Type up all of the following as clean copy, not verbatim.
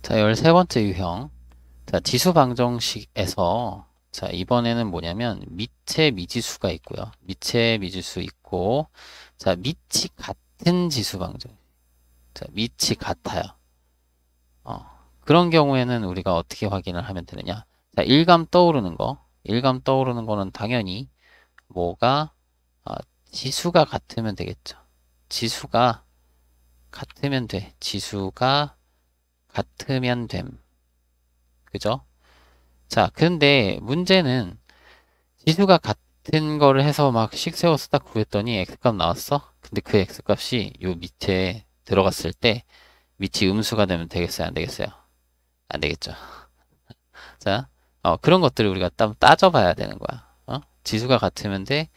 자, 13번째 유형. 자, 지수 방정식에서 자, 이번에는 뭐냐면 미체 미지수가 있고요. 미체 미지수 있고 자, 밑이 같은 지수 방정. 자, 밑이 같아요. 그런 경우에는 우리가 어떻게 확인을 하면 되느냐? 자, 일감 떠오르는 거. 일감 떠오르는 거는 당연히 뭐가 지수가 같으면 되겠죠. 지수가 같으면 돼. 지수가 같으면 됨. 그죠? 자, 근데 문제는 지수가 같은 거를 해서 막 식 세워서 딱 구했더니 x값 나왔어? 근데 그 x값이 요 밑에 들어갔을 때 밑이 음수가 되면 되겠어요? 안 되겠어요? 안 되겠죠. 자, 그런 것들을 우리가 따져봐야 되는 거야. 지수가 같으면 돼.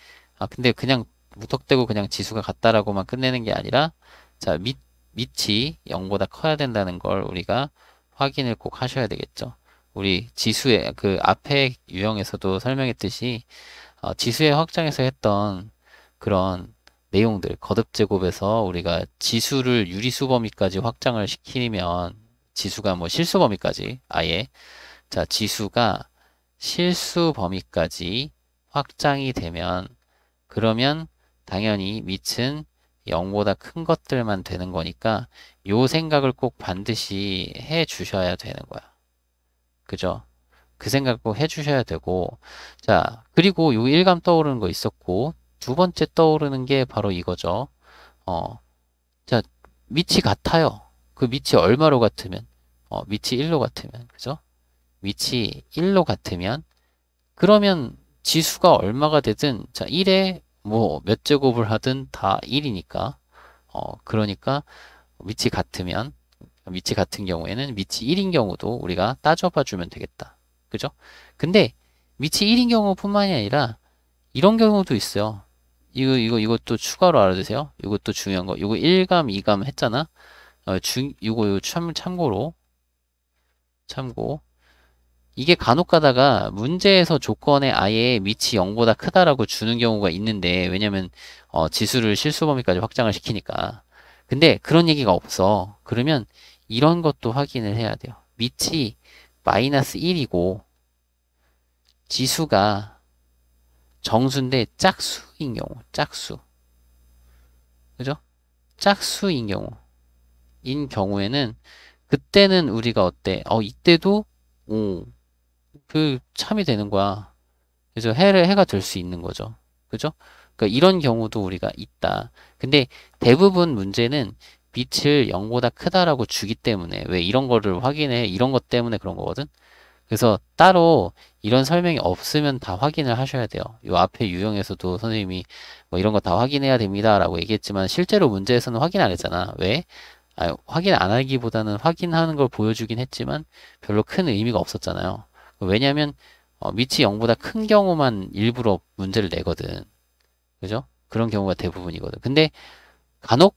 근데 그냥 무턱대고 그냥 지수가 같다라고만 끝내는 게 아니라 자, 밑이 0보다 커야 된다는 걸 우리가 확인을 꼭 하셔야 되겠죠. 우리 지수의 그 앞에 유형에서도 설명했듯이 지수의 확장에서 했던 그런 내용들, 거듭제곱에서 우리가 지수를 유리수 범위까지 확장을 시키면 지수가 뭐 실수 범위까지 아예 자, 지수가 실수 범위까지 확장이 되면 그러면 당연히 밑은 0보다 큰 것들만 되는 거니까 요 생각을 꼭 반드시 해 주셔야 되는 거야. 그죠? 그 생각 꼭 해주셔야 되고, 자, 그리고 요 일감 떠오르는 거 있었고, 두 번째 떠오르는 게 바로 이거죠. 어, 자, 밑이 같아요. 그 밑이 얼마로 같으면? 밑이 1로 같으면, 그죠? 밑이 1로 같으면, 그러면 지수가 얼마가 되든, 자, 1에 뭐 몇 제곱을 하든 다 1이니까, 그러니까 밑이 같으면, 밑이 같은 경우에는 밑이 1인 경우도 우리가 따져봐 주면 되겠다. 그죠? 근데 밑이 1인 경우뿐만이 아니라 이런 경우도 있어요. 이것도 추가로 알아두세요. 이것도 중요한 거. 이거 1감, 2감 했잖아. 이거 참고. 이게 간혹 가다가 문제에서 조건에 아예 밑이 0보다 크다라고 주는 경우가 있는데, 왜냐면, 지수를 실수 범위까지 확장을 시키니까. 근데 그런 얘기가 없어. 그러면 이런 것도 확인을 해야 돼요. 밑이 마이너스 1이고, 지수가 정수인데 짝수인 경우, 짝수. 그죠? 짝수인 경우에는, 그때는 우리가 어때? 이때도, 참이 되는 거야. 그래서 해가 될 수 있는 거죠. 그죠? 그러니까 이런 경우도 우리가 있다. 근데 대부분 문제는 빛을 0보다 크다라고 주기 때문에 왜 이런 거를 확인해? 이런 것 때문에 그런 거거든. 그래서 따로 이런 설명이 없으면 다 확인을 하셔야 돼요. 요 앞에 유형에서도 선생님이 뭐 이런 거 다 확인해야 됩니다라고 얘기했지만 실제로 문제에서는 확인 안 했잖아. 왜? 확인 안 하기보다는 확인하는 걸 보여주긴 했지만 별로 큰 의미가 없었잖아요. 왜냐면 밑이 0보다 큰 경우만 일부러 문제를 내거든. 그죠? 그런 경우가 대부분이거든. 근데 간혹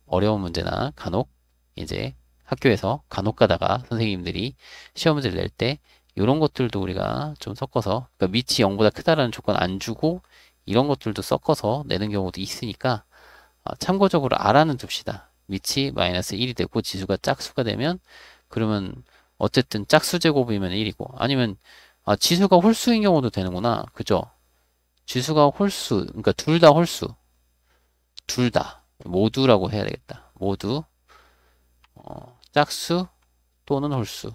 어려운 문제나 간혹 이제 학교에서 간혹 가다가 선생님들이 시험 문제를 낼 때 이런 것들도 우리가 좀 섞어서 그러니까 밑이 0보다 크다라는 조건 안 주고 이런 것들도 섞어서 내는 경우도 있으니까 참고적으로 알아는 둡시다. 밑이 마이너스 1이 되고 지수가 짝수가 되면 그러면 어쨌든 짝수 제곱이면 1이고 아니면 지수가 홀수인 경우도 되는구나. 그죠? 지수가 홀수, 그러니까 둘 다 홀수. 둘 다. 모두라고 해야 되겠다. 모두 짝수 또는 홀수.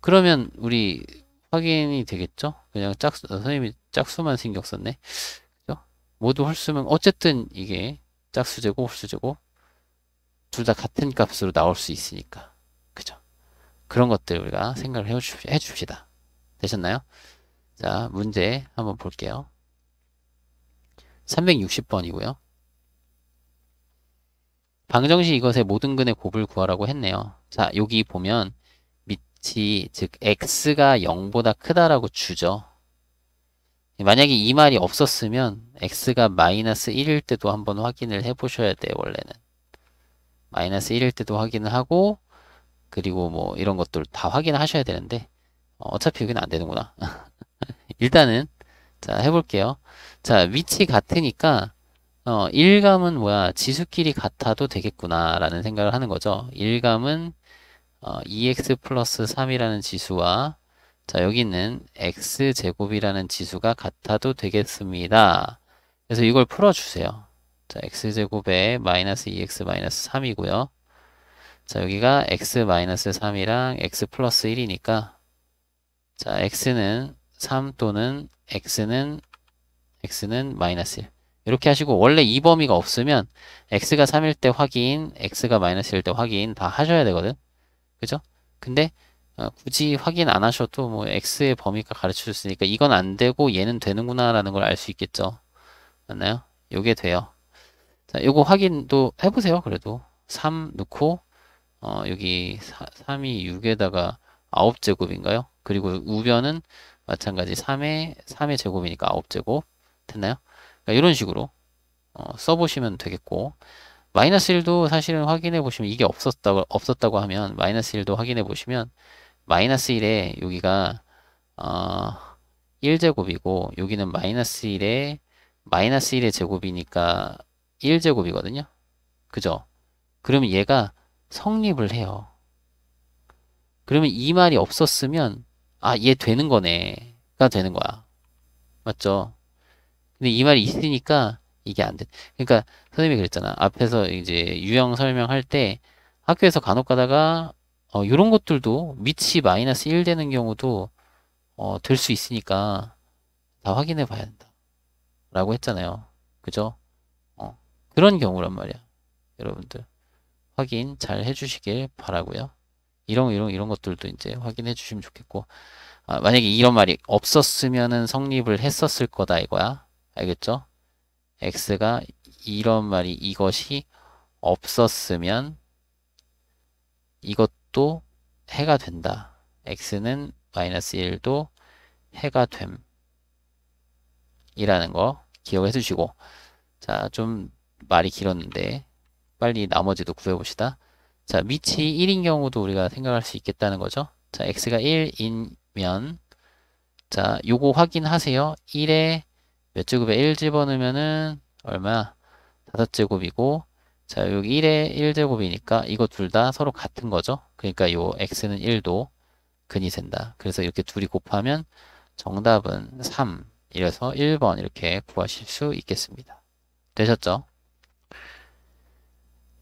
그러면 우리 확인이 되겠죠? 그냥 선생님이 짝수만 신경 썼네. 그죠? 모두 홀수면 어쨌든 이게 짝수제곱, 홀수제곱 둘 다 같은 값으로 나올 수 있으니까. 그죠? 그런 것들 우리가 생각을 해줍시다. 되셨나요? 자, 문제 한번 볼게요. 360번이고요. 방정식 이것의 모든 근의 곱을 구하라고 했네요. 자, 여기 보면 밑이 즉 x가 0보다 크다라고 주죠. 만약에 이 말이 없었으면 x가 마이너스 1일 때도 한번 확인을 해보셔야 돼요. 원래는 마이너스 1일 때도 확인을 하고 그리고 뭐 이런 것들 다 확인하셔야 되는데 어차피 여기는 안 되는구나. 일단은 자 해볼게요. 자 위치 같으니까 일감은 뭐야? 지수끼리 같아도 되겠구나 라는 생각을 하는 거죠. 일감은 2x 플러스 3이라는 지수와 자, 여기 있는 x제곱이라는 지수가 같아도 되겠습니다. 그래서 이걸 풀어주세요. 자, x제곱에 마이너스 2x 마이너스 3이고요. 자, 여기가 x 마이너스 3이랑 x 플러스 1이니까 자, x는 3 또는 x는 마이너스 1. 이렇게 하시고 원래 이 범위가 없으면 x가 3일 때 확인, x가 마이너스 1일 때 확인 다 하셔야 되거든. 그죠? 근데 굳이 확인 안 하셔도 뭐 x의 범위가 가르쳐 줬으니까 이건 안 되고 얘는 되는구나 라는 걸 알 수 있겠죠. 맞나요? 요게 돼요. 자, 요거 확인도 해보세요. 그래도 3 넣고 여기 3이 6에다가 9제곱인가요? 그리고 우변은 마찬가지 3의 제곱이니까 9제곱 됐나요? 그러니까 이런 식으로 써보시면 되겠고 마이너스 1도 사실은 확인해 보시면 이게 없었다고 하면 마이너스 1도 확인해 보시면 마이너스 1에 여기가 1제곱이고 여기는 마이너스 1에 마이너스 1의 제곱이니까 1제곱이거든요. 그죠? 그러면 얘가 성립을 해요. 그러면 이 말이 없었으면 얘 되는 거네가 되는 거야. 맞죠? 근데 이 말이 있으니까 이게 안 돼. 그러니까 선생님이 그랬잖아. 앞에서 이제 유형 설명할 때 학교에서 간혹 가다가 이런 것들도 밑이 마이너스 1 되는 경우도 될 수 있으니까 다 확인해 봐야 된다. 라고 했잖아요. 그죠? 그런 경우란 말이야. 여러분들 확인 잘 해주시길 바라고요. 이런 것들도 이제 확인해 주시면 좋겠고 만약에 이런 말이 없었으면은 성립을 했었을 거다 이거야. 알겠죠? x가 이런 말이 이것이 없었으면 이것도 해가 된다. x는 마이너스 1도 해가 됨. 이라는 거 기억해 두시고 자, 좀 말이 길었는데 빨리 나머지도 구해봅시다. 자, 밑이 1인 경우도 우리가 생각할 수 있겠다는 거죠. 자, x가 1이면 자, 요거 확인하세요. 1에 몇 제곱에 1 집어넣으면은 얼마야? 5제곱이고 자, 여기 1에 1제곱이니까 이거 둘 다 서로 같은 거죠. 그러니까 요 x는 1도 근이 된다. 그래서 이렇게 둘이 곱하면 정답은 3. 이래서 1번 이렇게 구하실 수 있겠습니다. 되셨죠?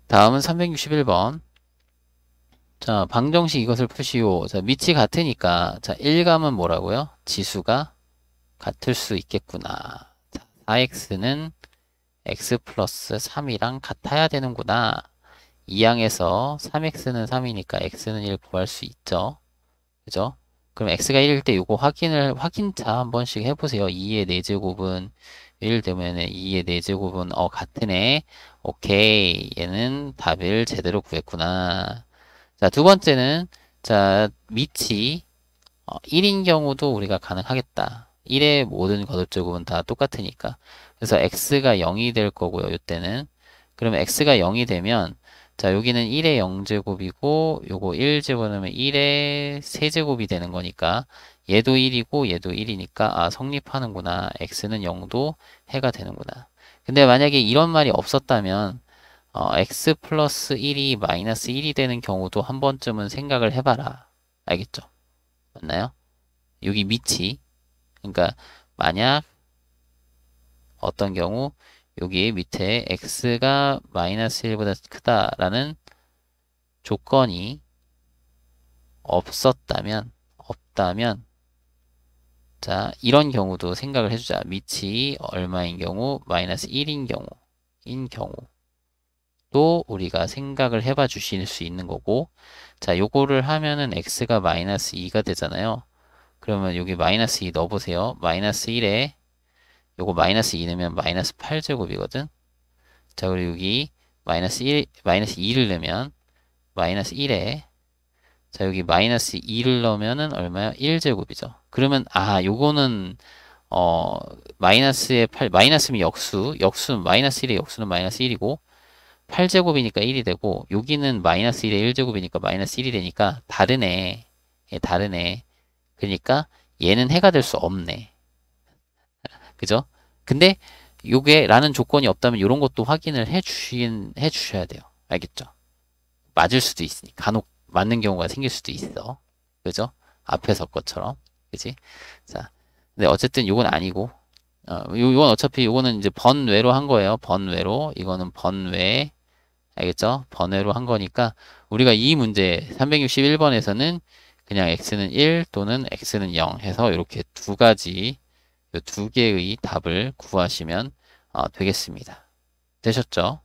다음은 361번. 자, 방정식 이것을 푸시오. 자, 밑이 같으니까 자, 1감은 뭐라고요? 지수가 같을 수 있겠구나. 자, 4x는 x 플러스 3이랑 같아야 되는구나. 2항에서 3x는 3이니까 x는 1 구할 수 있죠. 그죠? 그럼 x가 1일 때 요거 확인차 한 번씩 해보세요. 2의 4제곱은 1 되면 2의 4제곱은 같으네. 오케이. 얘는 답을 제대로 구했구나. 자, 두 번째는 자, 밑이 1인 경우도 우리가 가능하겠다. 1의 모든 거듭제곱은 다 똑같으니까. 그래서 x가 0이 될 거고요. 이때는. 그러면 x가 0이 되면 자, 여기는 1의 0제곱이고 요거 1 집어넣으면 1의 세제곱이 되는 거니까 얘도 1이고 얘도 1이니까 성립하는구나. x는 0도 해가 되는구나. 근데 만약에 이런 말이 없었다면 x 플러스 1이 마이너스 1이 되는 경우도 한 번쯤은 생각을 해봐라. 알겠죠? 맞나요? 여기 밑이 그러니까 만약 어떤 경우 여기 밑에 x가 마이너스 1보다 크다라는 조건이 없다면 자 이런 경우도 생각을 해주자. 밑이 얼마인 경우 마이너스 1인 경우 또 우리가 생각을 해봐 주실 수 있는 거고 자 요거를 하면은 x가 마이너스 2가 되잖아요. 그러면 여기 마이너스 2 넣어보세요. 마이너스 1에 요거 마이너스 2 넣으면 마이너스 8제곱이거든. 자, 그리고 여기 마이너스 2를 넣으면 마이너스 1에 자, 여기 마이너스 2를 넣으면은 얼마야? 1제곱이죠. 그러면 요거는 마이너스면 역수 마이너스 1의 역수는 마이너스 1이고 8제곱이니까 1이 되고 여기는 마이너스 1의 1제곱이니까 마이너스 1이 되니까 다르네. 예, 다르네. 그러니까 얘는 해가 될 수 없네. 그죠? 근데 요게 라는 조건이 없다면 이런 것도 확인을 해 주셔야 돼요. 알겠죠? 맞을 수도 있으니까. 간혹 맞는 경우가 생길 수도 있어. 그죠? 앞에서 것처럼. 그지? 자. 근데 어쨌든 요건 아니고, 요건 어차피 요거는 이제 번외로 한 거예요. 번외로. 이거는 번외. 알겠죠? 번외로 한 거니까, 우리가 이 문제 361번에서는 그냥 x는 1 또는 x는 0 해서 이렇게 두 가지, 요 두 개의 답을 구하시면 되겠습니다. 되셨죠?